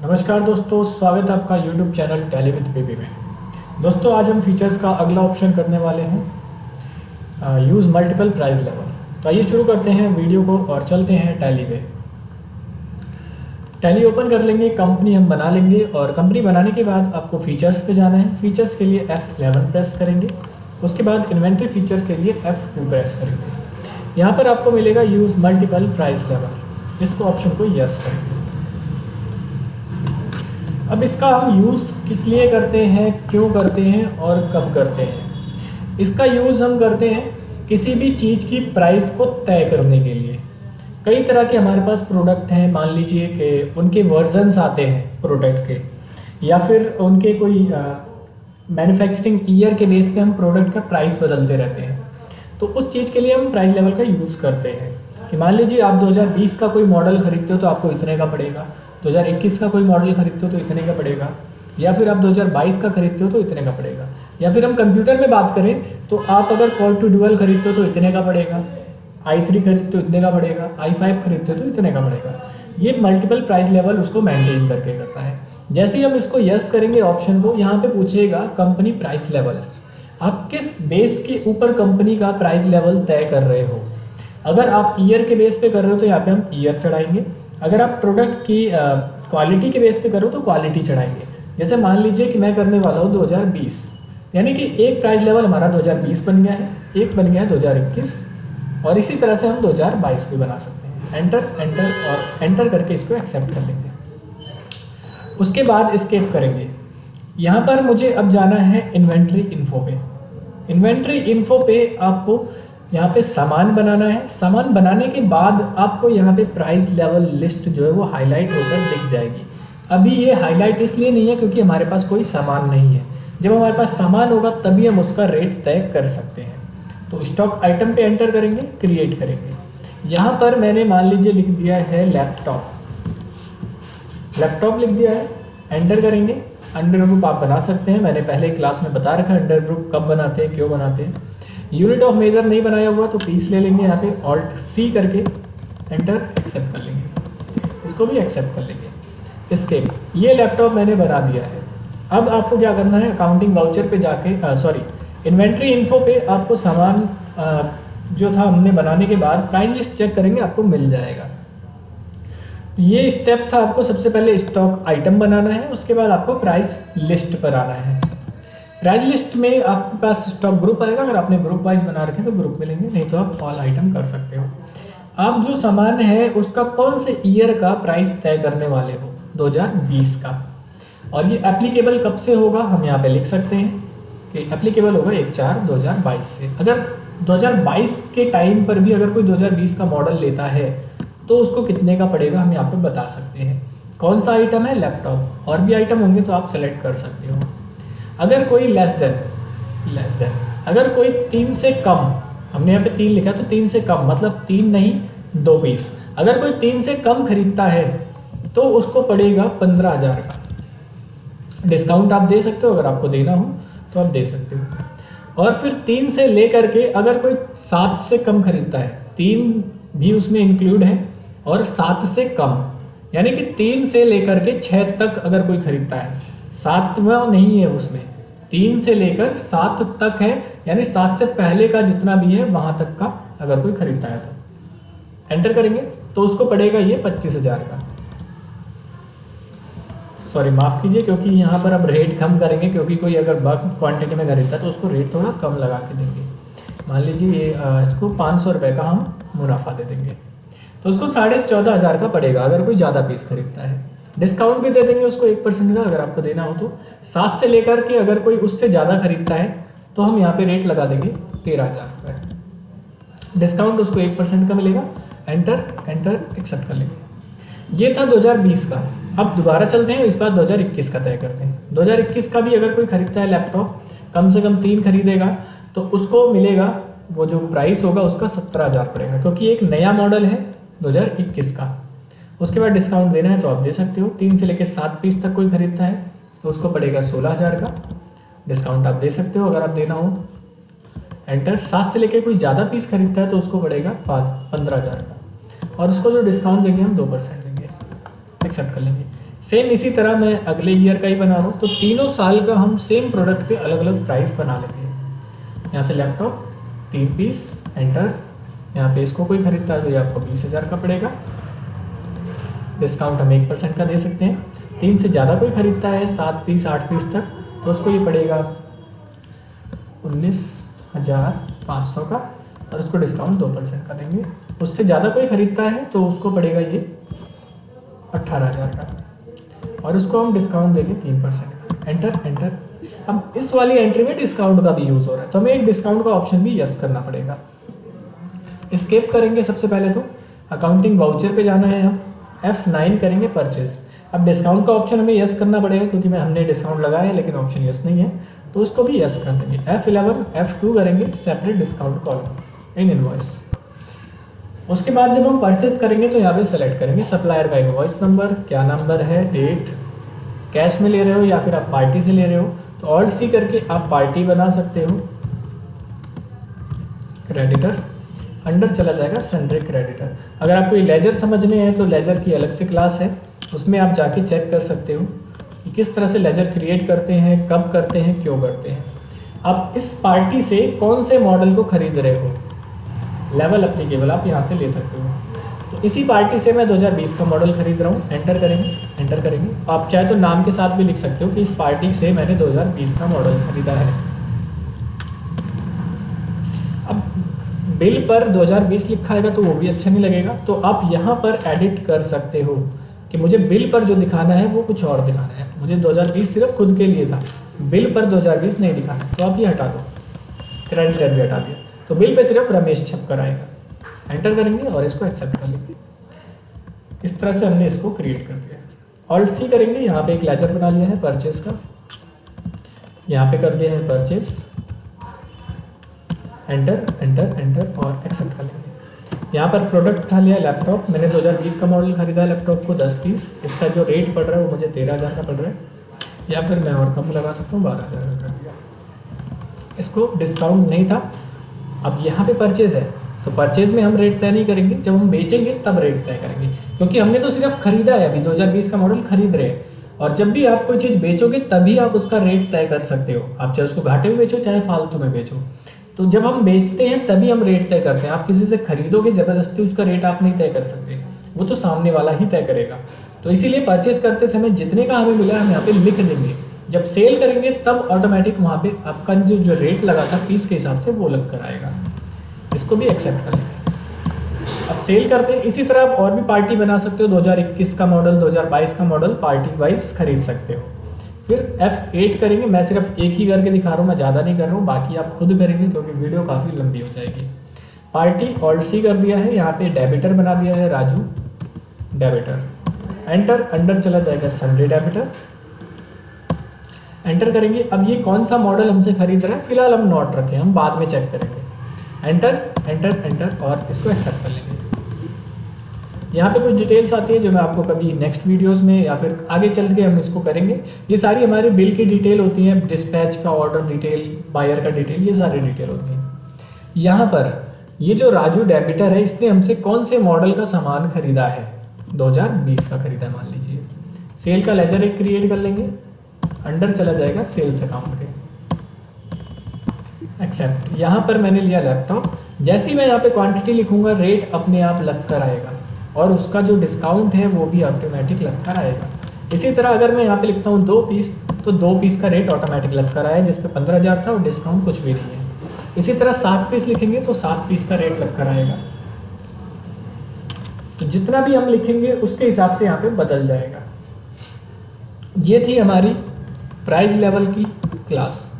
नमस्कार दोस्तों, स्वागत है आपका YouTube channel tally with baby में। दोस्तों आज हम फीचर्स का अगला ऑप्शन करने वाले हैं, यूज़ मल्टीपल प्राइस लेवल। तो आइए शुरू करते हैं वीडियो को और चलते हैं टैली पे। टैली ओपन कर लेंगे, कंपनी हम बना लेंगे और कंपनी बनाने के बाद आपको फीचर्स पे जाना है। फीचर्स के लिए F11 प्रेस करेंगे, उसके बाद इन्वेंट्री फीचर के लिए F2 प्रेस करेंगे। यहाँ पर आपको मिलेगा यूज़ मल्टीपल प्राइस लेवल, इसको ऑप्शन को यस करेंगे। अब इसका हम यूज़ किस लिए करते हैं, क्यों करते हैं और कब करते हैं। इसका यूज़ हम करते हैं किसी भी चीज़ की प्राइस को तय करने के लिए। कई तरह के हमारे पास प्रोडक्ट हैं, मान लीजिए कि उनके वर्जन्स आते हैं प्रोडक्ट के, या फिर उनके कोई मैन्युफैक्चरिंग ईयर के बेस पे हम प्रोडक्ट का प्राइस बदलते रहते हैं। तो उस चीज़ के लिए हम प्राइस लेवल का यूज़ करते हैं कि मान लीजिए आप 2020 का कोई मॉडल खरीदते हो तो आपको इतने का पड़ेगा, 2021 का कोई मॉडल खरीदते हो तो इतने का पड़ेगा, या फिर आप 2022 का खरीदते हो तो इतने का पड़ेगा। या फिर हम कंप्यूटर में बात करें तो आप अगर कोर 2 डुअल खरीदते हो तो इतने का पड़ेगा, i3 खरीदते हो इतने का पड़ेगा, i5 खरीदते हो तो इतने का पड़ेगा। ये मल्टीपल प्राइस लेवल उसको मेंटेन करके करता है। जैसे ही हम इसको यस करेंगे ऑप्शन को, यहाँ पे पूछेगा कंपनी प्राइस लेवल्स, आप किस बेस के ऊपर कंपनी का प्राइस लेवल तय कर रहे हो। अगर आप ईयर के बेस पे कर रहे हो तो यहाँ पे हम ईयर चढ़ाएंगे। अगर आप प्रोडक्ट की क्वालिटी के बेस पे करो तो क्वालिटी चढ़ाएंगे। जैसे मान लीजिए कि मैं करने वाला हूँ 2020, यानी कि एक प्राइस लेवल हमारा 2020 बन गया है, एक बन गया है 2021, और इसी तरह से हम 2022 भी बना सकते हैं। एंटर एंटर और एंटर करके इसको एक्सेप्ट कर लेंगे। उसके बाद एस्केप करेंगे। यहाँ पर मुझे अब जाना है इन्वेंट्री इन्फो पे। इन्वेंट्री इन्फो पे आपको यहाँ पे सामान बनाना है। सामान बनाने के बाद आपको यहाँ पे प्राइस लेवल लिस्ट जो है वो हाईलाइट होकर दिख जाएगी। अभी ये हाईलाइट इसलिए नहीं है क्योंकि हमारे पास कोई सामान नहीं है। जब हमारे पास सामान होगा तभी हम उसका रेट तय कर सकते हैं। तो स्टॉक आइटम पे एंटर करेंगे, क्रिएट करेंगे। यहाँ पर मैंने मान लीजिए लिख दिया है लैपटॉप लिख दिया है, एंटर करेंगे। अंडर ग्रुप आप बना सकते हैं, मैंने पहले क्लास में बता रखा है अंडर ग्रुप कब बनाते हैं, क्यों बनाते हैं। यूनिट ऑफ मेजर नहीं बनाया हुआ तो पीस ले लेंगे, यहाँ पे ऑल्ट सी करके एंटर एक्सेप्ट कर लेंगे। इसको भी एक्सेप्ट कर लेंगे, एस्केप। ये लैपटॉप मैंने बना दिया है। अब आपको क्या करना है, अकाउंटिंग वाउचर पे जाके इन्वेंट्री इन्फो पे आपको सामान जो था हमने बनाने के बाद प्राइस लिस्ट चेक करेंगे, आपको मिल जाएगा। ये स्टेप था, आपको सबसे पहले स्टॉक आइटम बनाना है, उसके बाद आपको प्राइस लिस्ट पर आना है। प्राइस लिस्ट में आपके पास स्टॉक ग्रुप आएगा। अगर आपने ग्रुप वाइज बना रखे तो ग्रुप मिलेंगे, नहीं तो आप ऑल आइटम कर सकते हो। आप जो सामान है उसका कौन से ईयर का प्राइस तय करने वाले हो, 2020 का। और ये एप्लीकेबल कब से होगा, हम यहाँ पे लिख सकते हैं कि एप्लीकेबल होगा 1/4/2022 से। अगर 2022 के टाइम पर भी अगर कोई 2020 का मॉडल लेता है तो उसको कितने का पड़ेगा हम यहाँ पे बता सकते हैं। कौन सा आइटम है, लैपटॉप। और भी आइटम होंगे तो आप सेलेक्ट कर सकते हो। अगर कोई लेस देन अगर कोई 3 से कम, हमने यहाँ पे 3 लिखा तो 3 से कम मतलब 3 नहीं 2 पीस। अगर कोई 3 से कम खरीदता है तो उसको पड़ेगा 15,000 का। डिस्काउंट आप दे सकते हो, अगर आपको देना हो तो आप दे सकते हो। और फिर 3 से लेकर के अगर कोई 7 से कम खरीदता है, 3 भी उसमें इंक्लूड है, और 7 से कम यानी कि 3 से लेकर के 6 तक अगर कोई खरीदता है, 7वां नहीं है उसमें, 3 से लेकर 7 तक है, यानी 7 से पहले का जितना भी है वहां तक का अगर कोई खरीदता है तो एंटर करेंगे तो उसको पड़ेगा ये 25,000 का। सॉरी माफ़ कीजिए, क्योंकि यहाँ पर अब रेट कम करेंगे, क्योंकि कोई अगर बल्क क्वांटिटी में खरीदता है तो उसको रेट थोड़ा कम लगा के देंगे। मान लीजिए ये इसको 500 रुपये का हम मुनाफा दे देंगे तो उसको 14,500 का पड़ेगा अगर कोई ज़्यादा पीस खरीदता है। डिस्काउंट भी दे देंगे उसको 1% का अगर आपको देना हो तो। 7 से लेकर के अगर कोई उससे ज़्यादा खरीदता है तो हम यहाँ पे रेट लगा देंगे 13,000 रुपये। डिस्काउंट उसको 1% का मिलेगा। एंटर एक्सेप्ट कर लेंगे। ये था 2020 का। अब दोबारा चलते हैं, इस बार 2021 का तय करते हैं। 2021 का भी अगर कोई खरीदता है लैपटॉप, कम से कम 3 खरीदेगा तो उसको मिलेगा, वो जो प्राइस होगा उसका 17,000 पड़ेगा, क्योंकि एक नया मॉडल है 2021 का। उसके बाद डिस्काउंट देना है तो आप दे सकते हो। 3 से लेकर 7 पीस तक कोई खरीदता है तो उसको पड़ेगा 16,000 का। डिस्काउंट आप दे सकते हो अगर आप देना हो। एंटर। 7 से लेकर कोई ज़्यादा पीस खरीदता है तो उसको पड़ेगा 15,000 का, और उसको जो डिस्काउंट देंगे हम 2% देंगे। एक्सेप्ट कर लेंगे। सेम इसी तरह मैं अगले ईयर का ही बना रहा हूँ, तो तीनों साल का हम सेम प्रोडक्ट पे अलग अलग प्राइस बना लेंगे। यहाँ से लैपटॉप 3 पीस, एंटर। यहाँ पे इसको कोई खरीदता है तो ये आपको 20,000 का पड़ेगा। डिस्काउंट हम 1% का दे सकते हैं। 3 से ज़्यादा कोई खरीदता है 7 पीस 8 पीस तक, तो उसको ये पड़ेगा 19,500 का, और उसको डिस्काउंट 2% का देंगे। उससे ज़्यादा कोई खरीदता है तो उसको पड़ेगा ये 18,000 का, और उसको हम डिस्काउंट देंगे 3% का। Enter enter. अब इस वाली एंट्री में डिस्काउंट का भी यूज़ हो रहा है, तो हमें एक डिस्काउंट का ऑप्शन भी यस करना पड़ेगा। एस्केप करेंगे सबसे पहले, तो अकाउंटिंग वाउचर पे जाना है। अब F9 करेंगे, परचेज। अब डिस्काउंट का ऑप्शन हमें यस करना पड़ेगा क्योंकि हमने डिस्काउंट लगाया है लेकिन ऑप्शन यस नहीं है, तो उसको भी यस कर देंगे। F11 F2 करेंगे, separate discount column in invoice. उसके बाद जब हम परचेज करेंगे तो यहाँ पे सेलेक्ट करेंगे सप्लायर का इनवॉइस नंबर, क्या नंबर है, डेट, कैश में ले रहे हो या फिर आप पार्टी से ले रहे हो, तो ऑल्ट सी करके आप पार्टी बना सकते हो। क्रेडिटर, अंडर चला जाएगा सन्ड्री क्रेडिटर। अगर आपको ये लेजर समझने हैं तो लेजर की अलग से क्लास है, उसमें आप जाके चेक कर सकते हो कि किस तरह से लेजर क्रिएट करते हैं, कब करते हैं, क्यों करते हैं। आप इस पार्टी से कौन से मॉडल को खरीद रहे हो, लेवल एप्लीकेबल आप यहाँ से ले सकते हो। तो इसी पार्टी से मैं 2020 का मॉडल खरीद रहा हूँ। एंटर करेंगे, एंटर करेंगे। आप चाहे तो नाम के साथ भी लिख सकते हो कि इस पार्टी से मैंने 2020 का मॉडल खरीदा है। अब बिल पर 2020 लिखा आएगा तो वो भी अच्छा नहीं लगेगा, तो आप यहाँ पर एडिट कर सकते हो कि मुझे बिल पर जो दिखाना है वो कुछ और दिखाना है। मुझे 2020 सिर्फ खुद के लिए था, बिल पर 2020 नहीं दिखाना है, तो आप ये हटा दो। क्रेडिटर भी हटा दिया, तो बिल पे सिर्फ रमेश छप कर आएगा। एंटर करेंगे और इसको एक्सेप्ट कर लेंगे। इस तरह से हमने इसको क्रिएट कर दिया। ऑल्ट सी करेंगे, यहाँ पे एक लेजर बना लिया है परचेज का, यहाँ पे कर दिया है परचेज। एंटर एंटर एंटर और एक्सेप्ट कर लेंगे। यहाँ पर प्रोडक्ट उठा लिया लैपटॉप, मैंने 2020 का मॉडल खरीदा है लैपटॉप को 10 पीस। इसका जो रेट पड़ रहा है वो मुझे 13,000 का पड़ रहा है, या फिर मैं और कम लगा सकता हूँ, 12,000 का कर दिया। इसको डिस्काउंट नहीं था। अब यहाँ पे परचेज है, तो परचेज में हम रेट तय नहीं करेंगे, जब हम बेचेंगे तब रेट तय करेंगे, क्योंकि हमने तो सिर्फ खरीदा है, अभी 2020 का मॉडल खरीद रहे हैं। और जब भी आप कोई चीज़ बेचोगे तभी आप उसका रेट तय कर सकते हो, आप चाहे उसको घाटे में बेचो चाहे फालतू में बेचो। तो जब हम बेचते हैं तभी हम रेट तय करते हैं। आप किसी से खरीदोगे ज़बरदस्ती उसका रेट आप नहीं तय कर सकते, वो तो सामने वाला ही तय करेगा। तो इसीलिए परचेज करते समय जितने का हमें मिला हम यहाँ पे लिख देंगे। जब सेल करेंगे तब ऑटोमेटिक वहाँ पे आपका जो रेट लगा था पीस के हिसाब से वो लग कर आएगा। इसको भी एक्सेप्ट कर लेंगे। अब सेल करते हैं। इसी तरह आप और भी पार्टी बना सकते हो, 2021 का मॉडल 2022 का मॉडल पार्टी वाइज खरीद सकते हो। फिर F8 करेंगे, मैं सिर्फ एक ही करके दिखा रहा हूँ, मैं ज़्यादा नहीं कर रहा हूँ, बाकी आप खुद करेंगे क्योंकि वीडियो काफ़ी लंबी हो जाएगी। पार्टी ऑल्ट सी कर दिया है, यहाँ पे डेबिटर बना दिया है राजू डेबिटर। एंटर, अंडर चला जाएगा सन्डे डेबिटर। एंटर करेंगे। अब ये कौन सा मॉडल हमसे खरीद रहा है फिलहाल हम नॉट रखें, हम बाद में चेक करेंगे। एंटर एंटर एंटर और इसको एक्सेप्ट कर लेंगे। यहाँ पे कुछ डिटेल्स आती है जो मैं आपको कभी नेक्स्ट वीडियोस में या फिर आगे चल के हम इसको करेंगे। ये सारी हमारे बिल की डिटेल होती हैं, डिस्पैच का ऑर्डर डिटेल, बायर का डिटेल, ये सारी डिटेल होती हैं। यहाँ पर ये जो राजू डेबिटर है इसने हमसे कौन से मॉडल का सामान खरीदा है, 2020 का खरीदा है मान लीजिए। सेल का लेजर एक क्रिएट कर लेंगे, अंडर चला जाएगा सेल्स अकाउंट के। एक्सेप्ट। यहाँ पर मैंने लिया लैपटॉप, जैसे ही मैं यहाँ पे क्वांटिटी लिखूंगा रेट अपने आप लग कर आएगा और उसका जो डिस्काउंट है वो भी ऑटोमेटिक लग कर आएगा। इसी तरह अगर मैं यहाँ पे लिखता हूँ 2 पीस, तो 2 पीस का रेट ऑटोमेटिक लग कर आया, जिस पे 15,000 था और डिस्काउंट कुछ भी नहीं है। इसी तरह 7 पीस लिखेंगे तो 7 पीस का रेट लग कर आएगा। तो जितना भी हम लिखेंगे उसके हिसाब से यहाँ पे बदल जाएगा। ये थी हमारी प्राइस लेवल की क्लास।